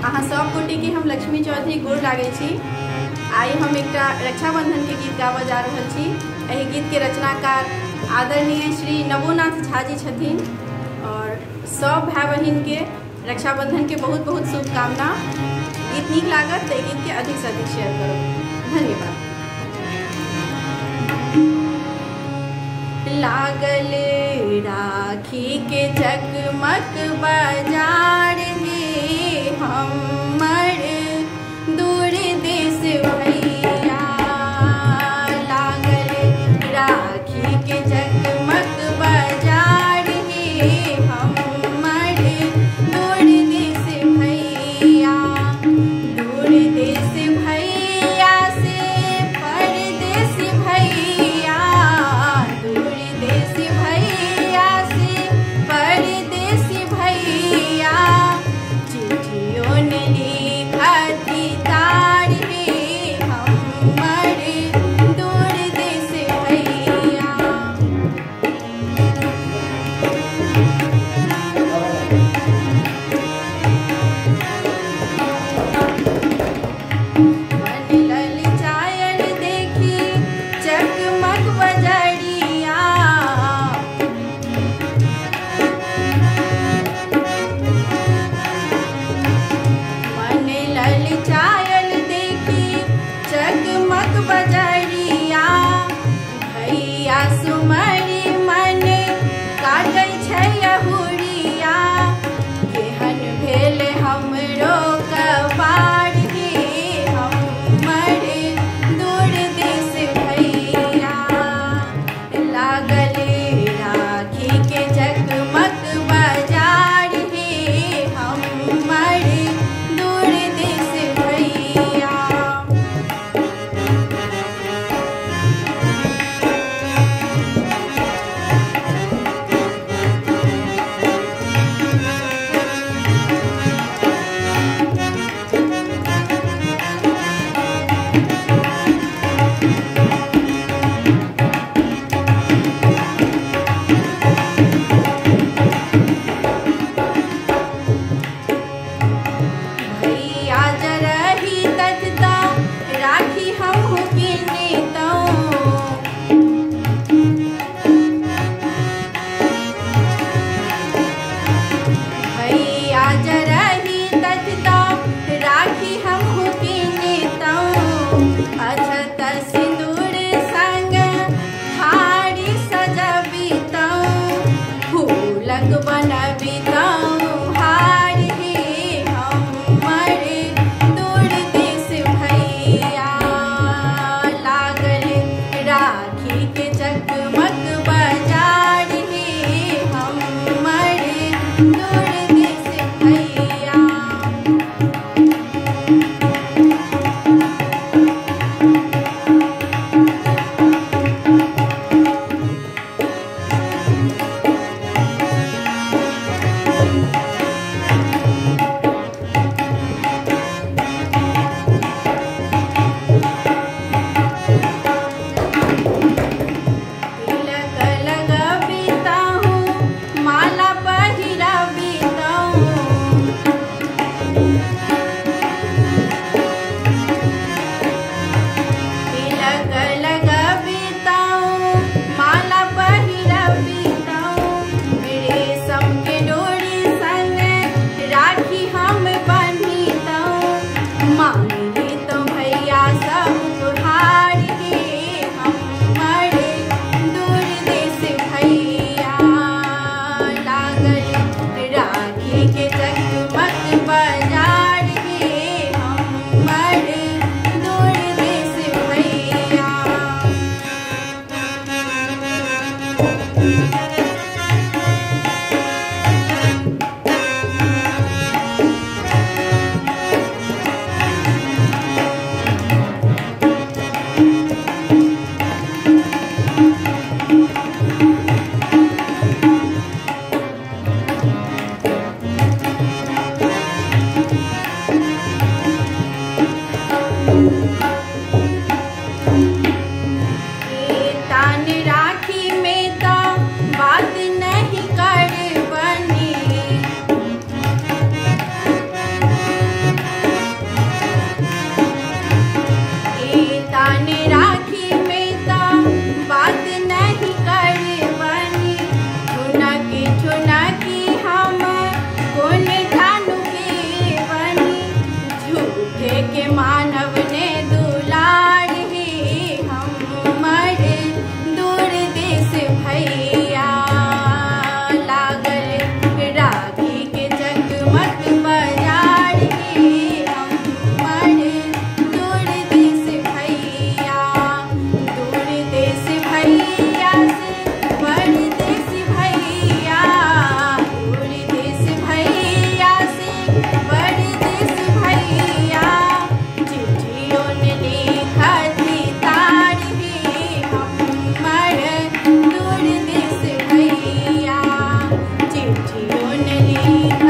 अहाँ सब गोटे के हम लक्ष्मी चौधरी गोर लागै छी। आई हम एक रक्षाबंधन के गीत गाबऽ जा रहल छी। एहि गीत के रचनाकार आदरणीय श्री नवोनाथ झा जी छथिन और सब भाई बहन के रक्षाबंधन के बहुत बहुत शुभकामना। गीत नीक लागत तो गीत के अधिक से अधिक शेयर करो। धन्यवाद। लागल राखी के जगमग बाजार हे हमर दूर देश भैया। लागल राखी के जगमग बाजार हे हमर दूर देश भैया। दूर देश भैया से परदेश भैया। दूर देश भैया से परदेश भैया। चिट्ठियों ने लिखा थी तार हे हमर दूर देश भैया। मन ललचायल देखी चकमक बजरिया। मन ललचायल देखी चकमक बजरिया। भैया सुमरी मन काटै छै अहुरिया। केहन भेल हमरो कपार हे हमर दूर देश भैया। लागल राखी के जगमग बाजार हे हमर दूर देश भैया। भैया जरही तजदा राखी हमहु किनतौं। भैया जरही तजदा राखी हमहु किनतौं। अछत सिंदूर संग हारी सजबितौं। फूलक बनबितौं हार हे हमर दूर देश भैया। लागल राखी के जगमग बाजार हे हमर दूर देश भैया। हो नली